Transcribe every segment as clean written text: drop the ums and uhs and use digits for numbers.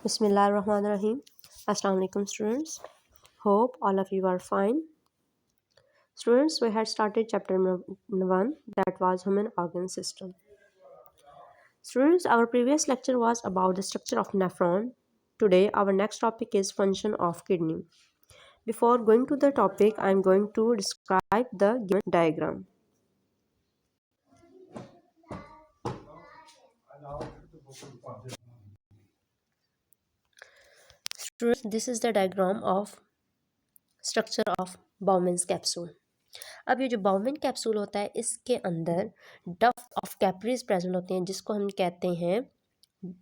Bismillahirrahmanirrahim. Assalamu alaikum students. Hope all of you are fine. Students, we had started chapter 1, that was human organ system. Students, our previous lecture was about the structure of nephron. Today our next topic is function of kidney. Before going to the topic, I am going to describe the given diagram. Students, this is the diagram of structure of Bowman's capsule. अब ये जो Bowman capsule होता है इसके अंदर डफ of capillaries present होते हैं जिसको हम कहते हैं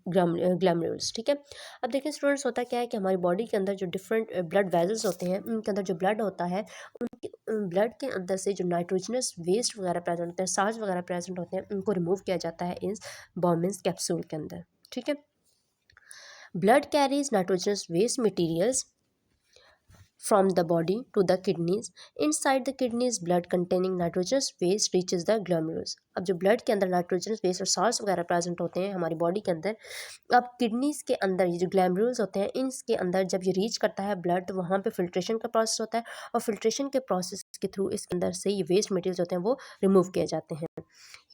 ग्लैमरुल्स। ठीक है, अब देखिए स्टूडेंट्स, होता क्या है कि हमारी बॉडी के अंदर जो डिफरेंट ब्लड वेजल्स होते हैं उनके अंदर जो ब्लड होता है उनके ब्लड के अंदर से जो नाइट्रोजनस वेस्ट वगैरह प्रेजेंट होते हैं, साल्ट वगैरह प्रेजेंट होते हैं, उनको रिमूव किया जाता है इस बाउमेन कैप्सूल के अंदर। ठीक है, blood carries nitrogenous waste materials from the body to the kidneys. Inside the kidneys, blood containing nitrogenous waste reaches the glomerulus. अब जो ब्लड के अंदर नाइट्रोजनस वेस्ट और साल्ट्स वगैरह प्रेजेंट होते हैं हमारी बॉडी के अंदर, अब किडनीज के अंदर ये जो ग्लैमरुल्स होते हैं इसके अंदर जब ये रीच करता है ब्लड, तो वहाँ पे फिल्ट्रेशन का प्रोसेस होता है और फिल्ट्रेशन के प्रोसेस के थ्रू इसके अंदर से ये वेस्ट मटेरियल्स होते हैं वो रिमूव किए जाते हैं।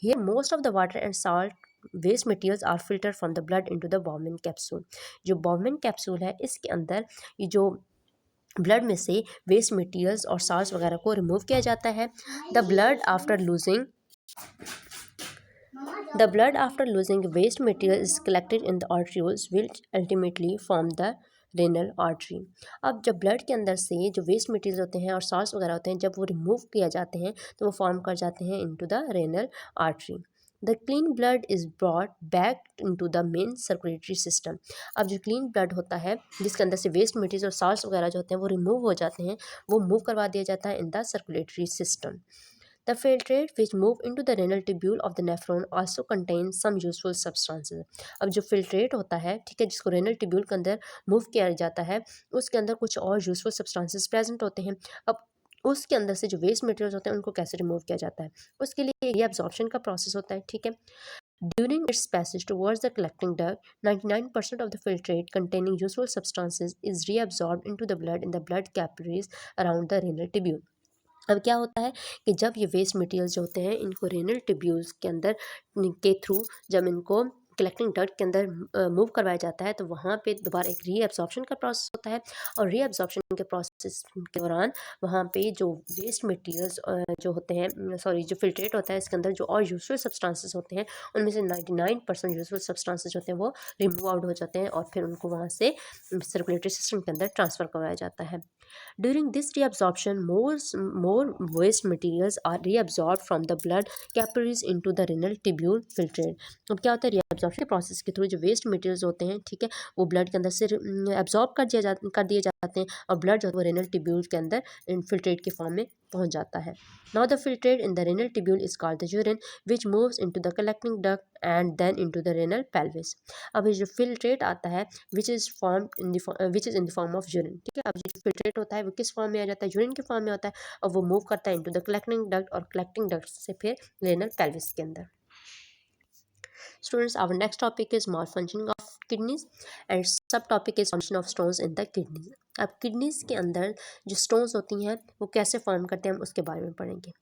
Here most of the water and salt waste materials are filter from the blood into the Bowman capsule. जो बाउमेन कैप्सूल है इसके अंदर ये जो ब्लड में से वेस्ट मटेरियल्स और साल्ट्स वगैरह को रिमूव किया जाता है। The blood after losing waste material is collected in the arteries which ultimately form the renal artery. अब जब ब्लड के अंदर से जो वेस्ट मटेरियल होते हैं और साल्ट्स वगैरह होते हैं जब वो रिमूव किया जाते हैं तो वो फॉर्म कर जाते हैं into the renal artery. The clean blood is brought back into the main circulatory system. अब जो क्लीन ब्लड होता है जिसके अंदर से वेस्ट मटेरियल और साल्ट्स वगैरह जो होते हैं वो रिमूव हो जाते हैं, वो मूव करवा दिया जाता है in the circulatory system. The filtrate which move into the renal tubule of the nephron also contain some useful substances. अब जो फिल्ट्रेट होता है, ठीक है, जिसको रेनल ट्यूब्यूल के अंदर मूव किया जाता है उसके अंदर कुछ और यूजफुल सब्सटेंसेस प्रेजेंट होते हैं। अब उसके अंदर से जो वेस्ट मटेरियल्स होते हैं उनको कैसे रिमूव किया जाता है, उसके लिए ये एब्जॉर्प्शन का प्रोसेस होता है। ठीक है, during its passage towards the collecting duct, 99% of the filtrate containing useful substances is reabsorbed into the blood in the blood capillaries around the renal tubule. अब क्या होता है कि जब ये वेस्ट मटेरियल्स जो होते हैं इनको रेनल ट्यूब्यूल्स के अंदर के थ्रू जब इनको कलेक्टिंग डक्ट के अंदर मूव करवाया जाता है तो वहाँ पे दोबारा एक रीअब्जॉर्प्शन का प्रोसेस होता है और रीअब्जॉर्प्शन के प्रोसेस के दौरान वहाँ पे जो वेस्ट मटेरियल्स जो होते हैं जो फिल्ट्रेट होता है इसके अंदर जो और यूजफुल सब्सटेंसेस होते हैं उनमें से 99% यूजफुल सब्सटेंसेस होते हैं वो रिमूव आउट हो जाते हैं और फिर उनको वहाँ से सर्कुलेटरी सिस्टम के अंदर ट्रांसफ़र करवाया जाता है। During this reabsorption, more waste materials are reabsorbed from the blood capillaries into the renal tubule filtrate. अब क्या होता है, reabsorption प्रोसेस के थ्रू जो वेस्ट मटेरियल्स होते हैं, ठीक है, वो ब्लड के अंदर से एब्जॉर्ब कर दिए जाते हैं और ब्लड जो है वो रेनल ट्यूब्यूल के अंदर इनफिल्ट्रेट के फॉर्म में पहुंच जाता है। Now the filtrate in the renal tubule is called the urine which moves into the collecting duct and then into the renal pelvis. अब ये जो फिल्ट्रेट आता है which is in the form of urine. ठीक है, अब जो filtrate होता है वो किस फॉर्म में आ जाता है, यूरिन के फॉर्म में होता है और वो मूव करता है इनटू द कलेक्टिंग डक्ट और कलेक्टिंग डक्ट से फिर रेनल पेल्विस के अंदर। Students, our next topic is malfunctioning of kidneys and subtopic is function of stones in the kidneys. अब किडनीज के अंदर जो स्टोन्स होती हैं वो कैसे फॉर्म करते हैं हम उसके बारे में पढ़ेंगे।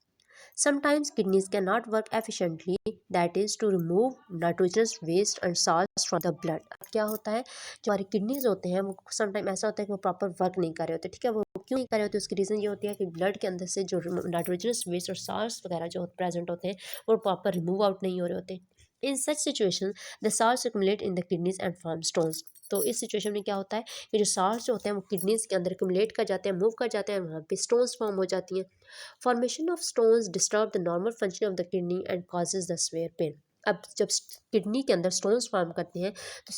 Sometimes kidneys cannot work efficiently, that is to remove nitrogenous waste and salts from the blood. अब क्या होता है, जो हमारी किडनीज होते हैं वो समटाइम ऐसा होता है कि वो प्रॉपर वर्क नहीं कर रहे होते। ठीक है, वो क्यों नहीं कर रहे होते, उसकी रीज़न ये होती है कि ब्लड के अंदर से जो नाइट्रोजनस वेस्ट और साल्ट्स वगैरह जो प्रेजेंट होते हैं वो प्रॉपर रिमूव आउट नहीं हो रहे होते। In such situation the salts accumulate in the kidneys and form stones. तो इस सिचुएशन में क्या होता है कि जो साल्ट्स जो होते हैं वो किडनीज के अंदर एक्युमुलेट कर जाते हैं, मूव कर जाते हैं, वहाँ पे स्टोन्स फॉर्म हो जाती हैं। Formation of stones disturb the normal function of the kidney and causes the severe pain. अब जब किडनी के अंदर स्टोन्स फॉर्म करते हैं तो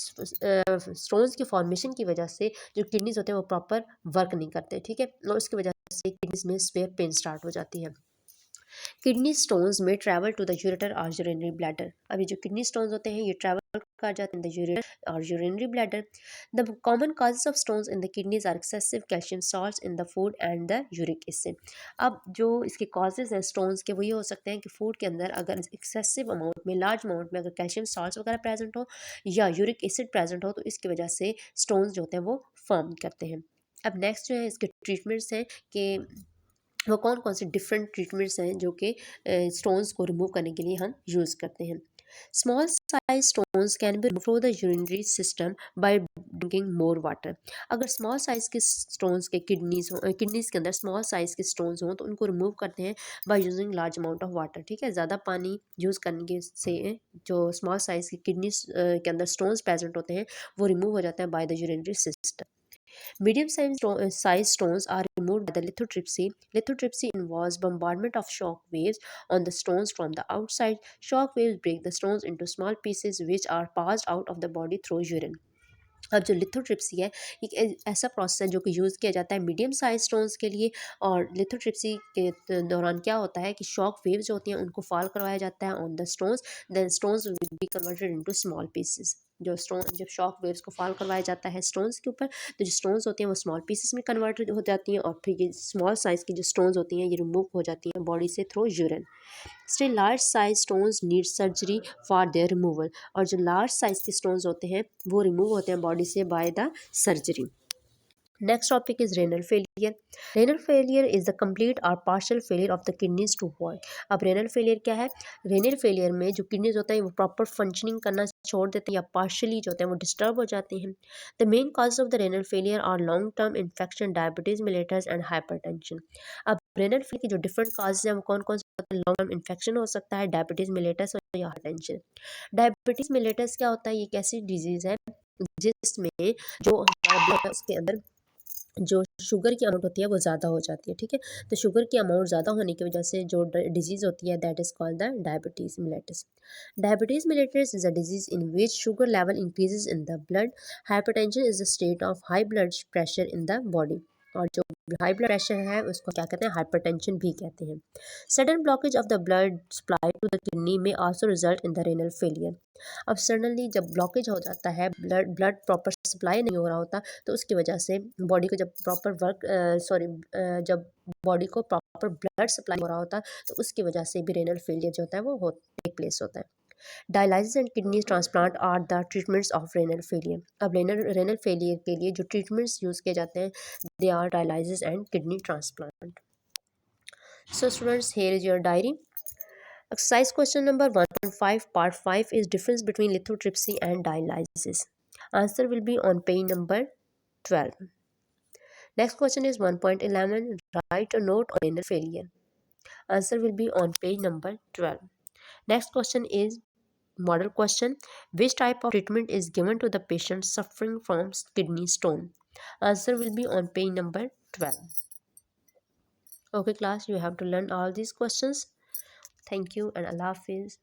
स्टोन्स की फॉर्मेशन की वजह से जो किडनीज होते हैं वो प्रॉपर वर्क नहीं करते। ठीक है, और उसकी वजह से किडनीज में स्वेयर पेन स्टार्ट हो जाती है। किडनी स्टोन्स में ट्रैवल टू द यूरेटर और यूरिनरी ब्लैडर। अब ये जो किडनी स्टोन्स होते हैं ये ट्रैवल कर जाते हैं द यूरेटर और urinary bladder. The common causes of stones in the kidneys are excessive calcium salts in the food and the uric acid. अब जो इसके कॉजेज हैं स्टोन्स के वो ये हो सकते हैं कि फूड के अंदर अगर एक्सेसिव अमाउंट में, लार्ज अमाउंट में अगर कैल्शियम सॉल्ट्स वगैरह प्रेजेंट हो या यूरिक एसिड प्रेजेंट हो तो इसकी वजह से स्टोन्स जो होते हैं वो फॉर्म करते हैं। अब नेक्स्ट जो है इसके ट्रीटमेंट्स हैं कि वो कौन कौन से डिफरेंट ट्रीटमेंट्स हैं जो कि स्टोन्स को रिमूव करने के लिए हम यूज़ करते हैं। Small size stones can be remove through the urinary system by drinking more water. अगर स्मॉल साइज के स्टोन्स के किडनीज के अंदर स्मॉल साइज के स्टोन्स हों तो उनको रिमूव करते हैं by using large amount of water. ठीक है, ज़्यादा पानी यूज़ करने के से जो स्मॉल साइज की किडनीज के अंदर स्टोन्स प्रेजेंट होते हैं वो रिमूव हो जाते हैं by the urinary system. Medium-sized stones are removed by the lithotripsy. Lithotripsy involves bombardment of shock waves on the stones from the outside. Shock waves break the stones into small pieces which are passed out of the body through urine. अब जो lithotripsy है एक ऐसा process है जो कि use किया जाता है मीडियम साइज स्टोन्स के लिए। और लिथोट्रिप्सी के दौरान क्या होता है कि शॉक वेव्स जो होती हैं उनको फॉल करवाया जाता है on the stones, then stones will be converted into small pieces. जब शॉक वेव्स को फॉल करवाया जाता है स्टोन्स के ऊपर तो जो स्टोन्स होती हैं वो स्मॉल पीसेस में कन्वर्टेड हो जाती हैं और फिर ये स्मॉल साइज़ की जो स्टोन्स होती हैं ये रिमूव हो जाती हैं बॉडी से through urine. Still large size stones need surgery for their removal. और जो लार्ज साइज के स्टोन्स होते हैं वो रिमूव होते हैं बॉडी से by the surgery. Next topic is renal failure. Renal failure is the complete or partial failure of the kidneys to work. अब renal failure क्या है? renal failure में जो kidneys होते हैं वो proper functioning करना छोड़ देते हैं या partially जो होते हैं वो disturb हो जाते हैं। The main causes of the renal failure are long term infection, diabetes mellitus and hypertension. अब renal failure की जो different causes हैं वो कौन कौन से होते हैं? long term infection हो सकता है, diabetes mellitus और या hypertension। diabetes mellitus क्या होता है? ये एक ऐसी disease है जिसमें जो हमारा ब्लड है उसके अंदर जो शुगर की अमाउंट होती है वो ज़्यादा हो जाती है। ठीक है, तो शुगर की अमाउंट ज़्यादा होने की वजह से जो डिजीज़ होती है that is called the diabetes mellitus. Diabetes mellitus is a disease in which sugar level increases in the blood. Hypertension is a state of high blood pressure in the body. और जो high blood pressure है उसको क्या कहते हैं? Hypertension भी कहते हैं। Sudden blockage of the blood supply to the kidney में also result in the renal failure. अब सडनली जब ब्लॉकेज हो जाता है, ब्लड प्रॉपर सप्लाई नहीं हो रहा होता तो उसकी वजह से बॉडी को जब प्रॉपर जब बॉडी को प्रॉपर ब्लड सप्लाई हो रहा होता तो उसकी वजह से भी रेनल फेलियर जो होता है वो टेक प्लेस होता है। Dialysis and kidney transplant are the treatments of renal failure. अब रेनल फेलियर के लिए जो ट्रीटमेंट्स यूज़ किए जाते हैं they are dialysis and kidney transplant. So students, here is your diary. Exercise question number 1.5 part 5 is difference between lithotripsy and dialysis. Answer will be on page number 12. Next question is 1.11. Write a note on renal failure. Answer will be on page number 12. Next question is model question. Which type of treatment is given to the patient suffering from kidney stone? Answer will be on page number 12. Okay class, you have to learn all these questions. Thank you and Allah Hafiz.